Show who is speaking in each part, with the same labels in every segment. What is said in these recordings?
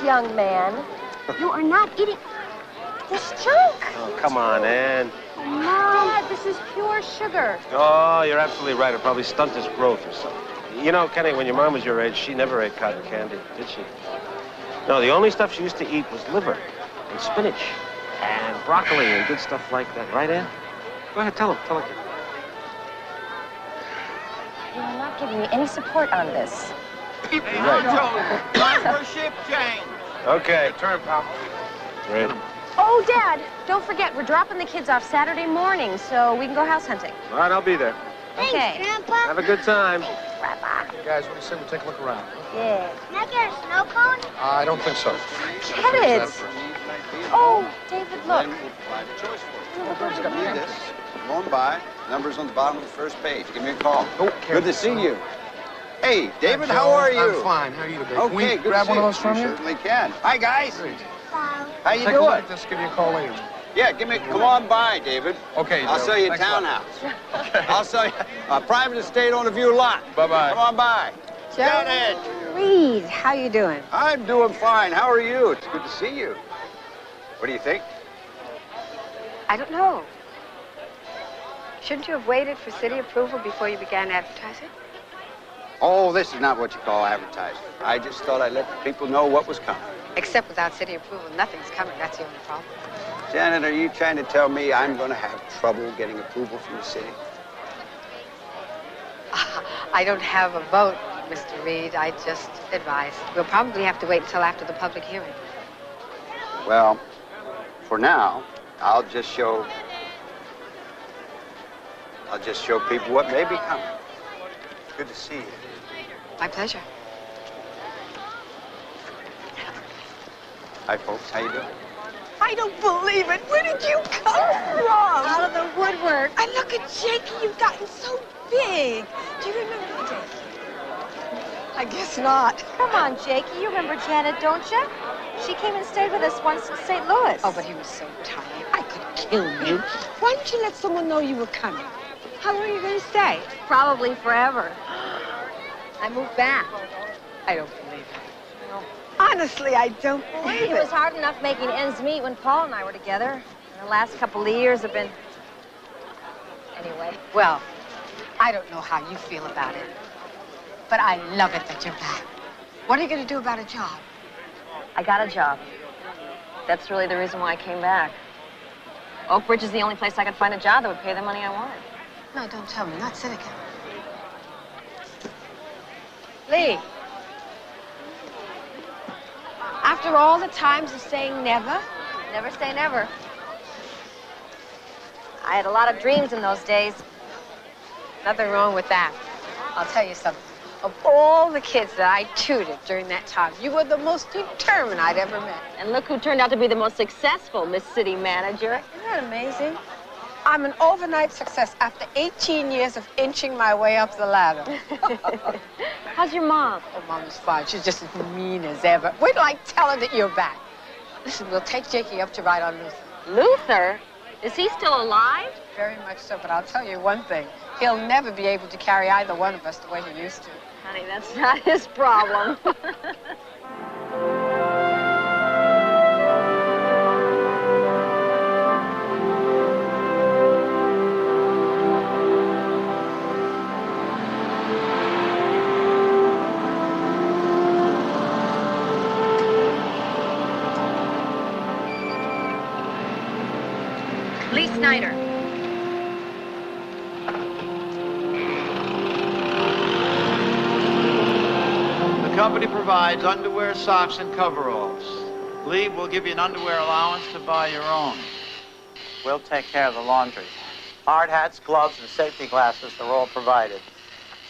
Speaker 1: young man. You are not eating this junk.
Speaker 2: Oh, come on, Ann.
Speaker 1: Mom, Dad, this is pure sugar.
Speaker 2: Oh, you're absolutely right. It'll probably stunt his growth or something. You know, Kenny, when your mom was your age, she never ate cotton candy, did she? No, the only stuff she used to eat was liver and spinach and broccoli and good stuff like that. Right, Ann? Go ahead, tell her.
Speaker 1: You are not giving me any support on this.
Speaker 2: Right.
Speaker 3: Time for a ship change.
Speaker 2: Okay, turn, pal. Right.
Speaker 1: Oh, Dad, don't forget, we're dropping the kids off Saturday morning, so we can go house hunting.
Speaker 2: All right, I'll be there.
Speaker 1: Okay.
Speaker 4: Grandpa.
Speaker 2: Have a good time.
Speaker 1: Grandpa.
Speaker 5: Hey, guys, what do you say we take a look around?
Speaker 1: Yeah.
Speaker 4: Can I get a snow cone?
Speaker 5: I don't think so.
Speaker 1: Get it. Oh, David, look.
Speaker 6: Read this. Go on by. Number's on the bottom of the first page. Give me a call.
Speaker 5: Oh,
Speaker 6: Good to see you. Hey, David, how are you?
Speaker 5: I'm fine. How are you today?
Speaker 6: Okay,
Speaker 5: Can we
Speaker 6: good
Speaker 5: grab
Speaker 6: to
Speaker 5: one
Speaker 6: see
Speaker 5: of those from you?
Speaker 6: Certainly can. Hi, guys.
Speaker 5: Great.
Speaker 6: How you
Speaker 5: Take a look
Speaker 6: doing?
Speaker 5: at this. Give you a call later.
Speaker 6: Yeah, come on by, David.
Speaker 5: Okay,
Speaker 6: I'll
Speaker 5: Joe.
Speaker 6: sell you a
Speaker 5: Thanks a lot.
Speaker 6: townhouse. Okay. I'll sell you a private estate on a view lot.
Speaker 5: Bye-bye.
Speaker 6: Come on by. Janet.
Speaker 7: Reed, how you doing?
Speaker 6: I'm doing fine. How are you? It's good to see you. What do you think?
Speaker 7: I don't know. Shouldn't you have waited for city approval before you began advertising?
Speaker 6: Oh, this is not what you call advertising. I just thought I'd let the people know what was coming.
Speaker 7: Except without city approval, nothing's coming. That's the only problem.
Speaker 6: Janet, are you trying to tell me I'm going to have trouble getting approval from the city?
Speaker 7: I don't have a vote, Mr. Reed. I just advise. We'll probably have to wait until after the public hearing.
Speaker 6: Well, for now, I'll just show people what may be coming. Good to see you.
Speaker 7: My pleasure.
Speaker 6: Hi, folks. How you doing?
Speaker 8: I don't believe it. Where did you come from?
Speaker 1: Out of the woodwork.
Speaker 8: And look at Jakey. You've gotten so big. Do you remember Jakey? I guess not.
Speaker 1: Come on, Jakey. You remember Janet, don't you? She came and stayed with us once in St. Louis.
Speaker 7: Oh, but he was so tiny.
Speaker 8: I could kill you. Why didn't you let someone know you were coming? How long are you going to stay?
Speaker 1: Probably forever. I moved back.
Speaker 7: I don't believe it.
Speaker 8: Honestly, I don't believe
Speaker 1: It was hard enough making ends meet when Paul and I were together. And the last couple of years have been... Anyway.
Speaker 7: Well, I don't know how you feel about it, but I love it that you're back. What are you going to do about a job?
Speaker 1: I got a job. That's really the reason why I came back. Oak Ridge is the only place I could find a job that would pay the money I wanted.
Speaker 7: No, don't tell me. Not Seneca. Lee.
Speaker 8: After all the times of saying never,
Speaker 1: Never say never. I had a lot of dreams in those days.
Speaker 7: Nothing wrong with that. I'll tell you something. Of all the kids that I tutored during that time, you were the most determined I'd ever met.
Speaker 1: And look who turned out to be the most successful Miss City Manager.
Speaker 8: isn't that amazing? I'm an overnight success after 18 years of inching my way up the ladder.
Speaker 1: How's your mom?
Speaker 8: Oh, Mama's fine. She's just as mean as ever. Wait till I tell her that you're back. Listen, we'll take Jakey up to ride on Luther.
Speaker 1: Luther? Is he still alive?
Speaker 8: Very much so, but I'll tell you one thing. He'll never be able to carry either one of us the way he used to.
Speaker 1: Honey, that's not his problem. Lee Snyder.
Speaker 3: The company provides underwear, socks, and coveralls. Lee will give you an underwear allowance to buy your own.
Speaker 9: We'll take care of the laundry. Hard hats, gloves, and safety glasses are all provided.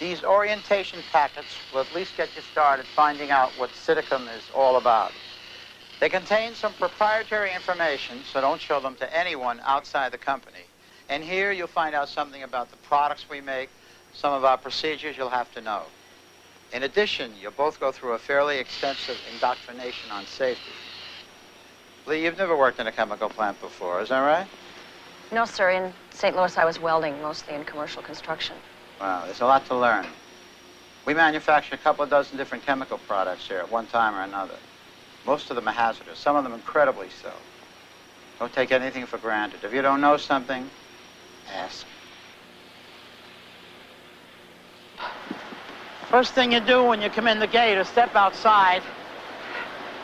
Speaker 9: These orientation packets will at least get you started finding out what Siticum is all about. They contain some proprietary information, so don't show them to anyone outside the company. And here you'll find out something about the products we make, some of our procedures you'll have to know. In addition, you'll both go through a fairly extensive indoctrination on safety. Lee, you've never worked in a chemical plant before, is that right?
Speaker 1: No, sir. In St. Louis, I was welding, mostly in commercial construction.
Speaker 9: Wow, there's a lot to learn. We manufacture a couple of dozen different chemical products here at one time or another. Most of them are hazardous, some of them incredibly so. Don't take anything for granted. If you don't know something, ask. First thing you do when you come in the gate or step outside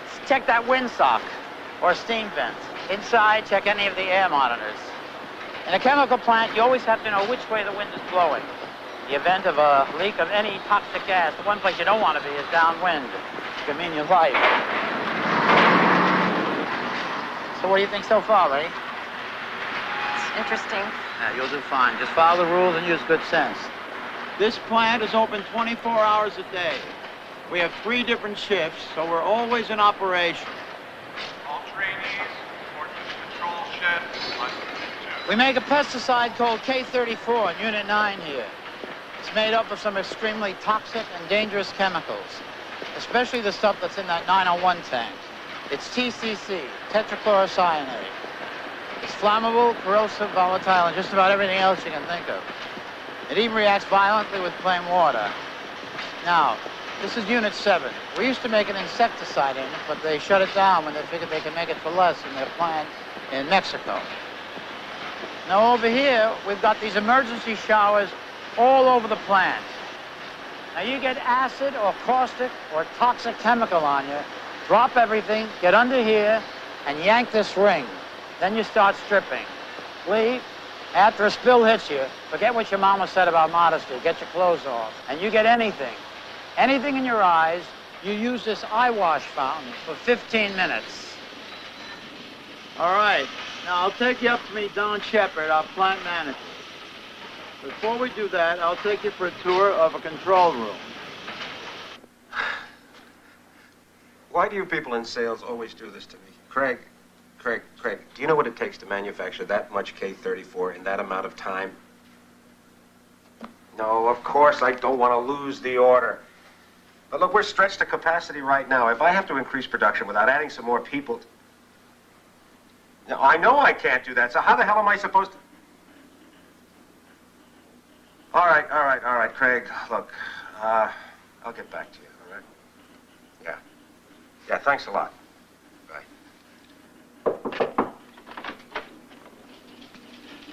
Speaker 9: is check that windsock or steam vent. Inside, check any of the air monitors. In a chemical plant, you always have to know which way the wind is blowing. In the event of a leak of any toxic gas, the one place you don't want to be is downwind. It could mean your life. So what do you think so far, Ray?
Speaker 1: It's interesting.
Speaker 9: Yeah, you'll do fine. Just follow the rules and use good sense.
Speaker 3: This plant is open 24 hours a day. We have 3 different shifts, so we're always in operation.
Speaker 4: All trainees, report to the control shed, lesson 2.
Speaker 9: We make a pesticide called K34 in Unit 9 here. It's made up of some extremely toxic and dangerous chemicals, especially the stuff that's in that 901 tank. It's TCC, tetrachlorocyanate. It's flammable, corrosive, volatile, and just about everything else you can think of. It even reacts violently with plain water. Now, this is Unit 7. We used to make an insecticide in it, but they shut it down when they figured they could make it for less in their plant in Mexico. Now, over here, we've got these emergency showers all over the plant. Now, you get acid or caustic or toxic chemical on you, drop everything, get under here, and yank this ring. Then you start stripping. Lee, after a spill hits you, forget what your mama said about modesty. Get your clothes off. And you get anything in your eyes, you use this eye wash fountain for 15 minutes.
Speaker 3: All right. Now, I'll take you up to meet Don Shepard, our plant manager. Before we do that, I'll take you for a tour of a control room.
Speaker 2: Why do you people in sales always do this to me? Craig, do you know what it takes to manufacture that much K34 in that amount of time? No, of course, I don't want to lose the order. But look, we're stretched to capacity right now. If I have to increase production without adding some more people... Now, I know I can't do that, so how the hell am I supposed to... All right, Craig, look, I'll get back to you, all right? Yeah, thanks a lot. Bye.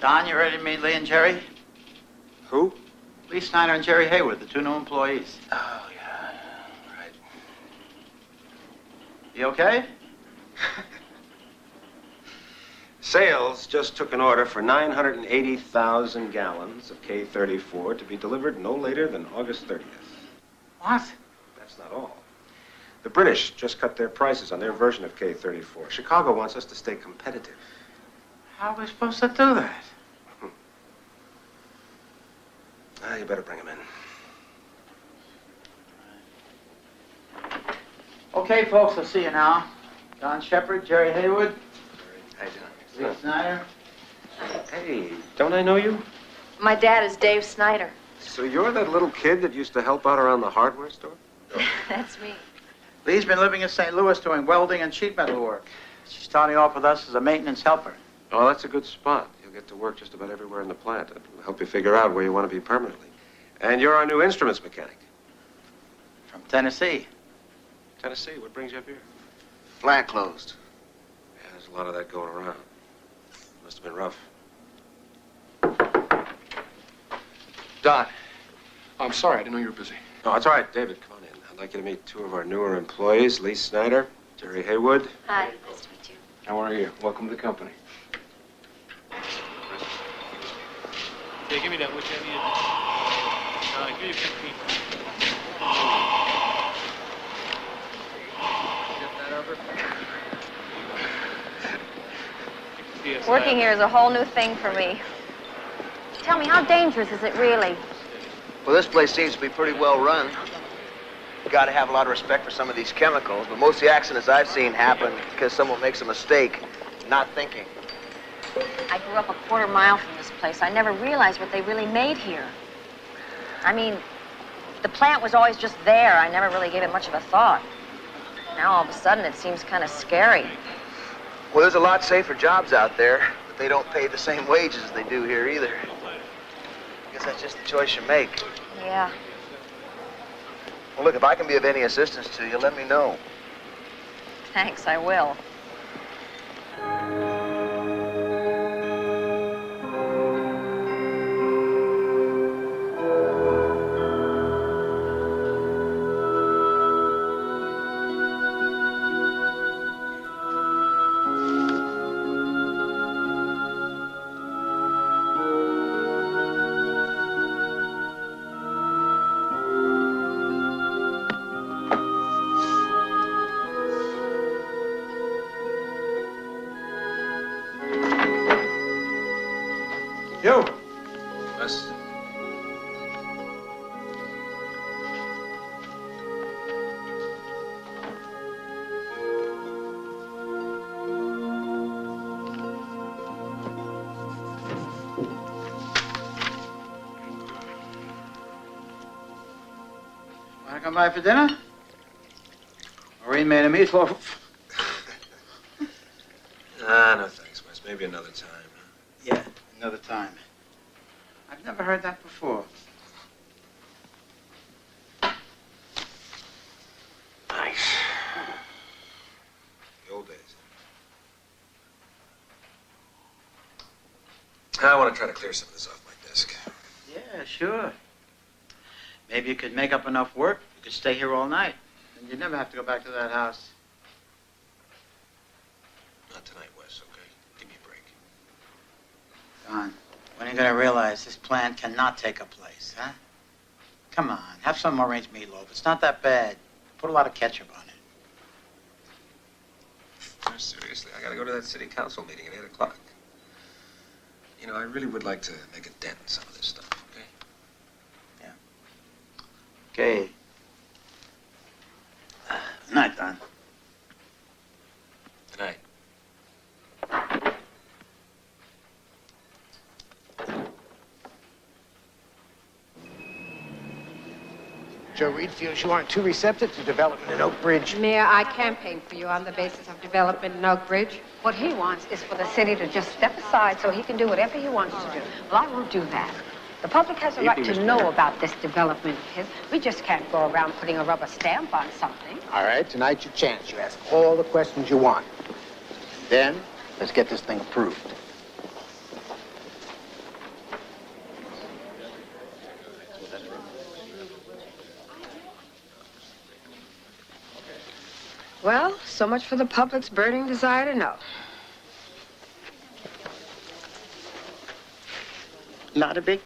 Speaker 9: Don, you ready to meet Lee and Jerry?
Speaker 2: Who?
Speaker 9: Lee Snyder and Jerry Haywood, the 2 new employees.
Speaker 2: Oh, yeah, right.
Speaker 9: You okay?
Speaker 2: Sales just took an order for 980,000 gallons of K34 to be delivered no later than August 30th.
Speaker 9: What?
Speaker 2: That's not all. The British just cut their prices on their version of K34. Chicago wants us to stay competitive.
Speaker 9: How are we supposed to do that?
Speaker 2: You better bring him in.
Speaker 9: Okay, folks, I'll see you now. Don Shepard, Jerry Haywood,
Speaker 2: How you doing?
Speaker 9: Lee Snyder.
Speaker 2: Hey, don't I know you?
Speaker 1: My dad is Dave Snyder.
Speaker 2: So you're that little kid that used to help out around the hardware store?
Speaker 1: That's me.
Speaker 9: Lee's been living in St. Louis doing welding and sheet metal work. She's starting off with us as a maintenance helper.
Speaker 2: Oh, that's a good spot. You'll get to work just about everywhere in the plant. It'll help you figure out where you want to be permanently. And you're our new instruments mechanic.
Speaker 9: From Tennessee.
Speaker 2: Tennessee, what brings you up here?
Speaker 6: Plant closed.
Speaker 2: Yeah, there's a lot of that going around. Must have been rough.
Speaker 5: Don, I'm sorry, I didn't know you were busy.
Speaker 2: Oh, it's all right. David, come on in. I'd like you to meet 2 of our newer employees, Lee Snyder, Jerry Haywood.
Speaker 1: Hi, nice to meet you.
Speaker 5: How are you? Welcome to the company.
Speaker 4: Yeah, give me that, which I need. Give me 15. Get that over.
Speaker 1: Working here is a whole new thing for me. Tell me, how dangerous is it really?
Speaker 10: Well, this place seems to be pretty well run. You got to have a lot of respect for some of these chemicals, but most of the accidents I've seen happen because someone makes a mistake, not thinking.
Speaker 1: I grew up a quarter-mile from this place. I never realized what they really made here. I mean, the plant was always just there. I never really gave it much of a thought. Now, all of a sudden, it seems kind of scary.
Speaker 10: Well, there's a lot safer jobs out there, but they don't pay the same wages as they do here either. I guess that's just the choice you make.
Speaker 1: Yeah.
Speaker 10: Well, look, if I can be of any assistance to you, let me know.
Speaker 1: Thanks, I will.
Speaker 3: You.
Speaker 2: Wes?
Speaker 3: Want to come by for dinner? Maureen made a meatloaf.
Speaker 2: No thanks, Wes. Maybe another time.
Speaker 3: Yeah, another time. I've never heard that before.
Speaker 2: Nice. The old days. I want to try to clear some of this off my desk.
Speaker 3: Yeah, sure. Maybe you could make up enough work. You could stay here all night. And you'd never have to go back to that house.
Speaker 2: Not tonight, Wes, okay? Give me a break.
Speaker 3: Don, when are you going to realize this plan cannot take a place, huh? Come on, have some orange meatloaf. It's not that bad. Put a lot of ketchup on it.
Speaker 2: No, seriously, I got to go to that city council meeting at 8 o'clock. You know, I really would like to make a dent in some of this stuff, okay?
Speaker 3: Okay. Good night, Don.
Speaker 2: Good night.
Speaker 11: Joe Reed feels you aren't too receptive to development in Oak Ridge.
Speaker 7: Mayor, I campaigned for you on the basis of development in Oak Ridge. What he wants is for the city to just step aside so he can do whatever he wants to do. Well, I won't do that. The public has a right to know about this development of his. We just can't go around putting a rubber stamp on something.
Speaker 11: All right, tonight's your chance. You ask all the questions you want. Then, let's get this thing approved.
Speaker 7: Well, so much for the public's burning desire to know.
Speaker 9: Not a big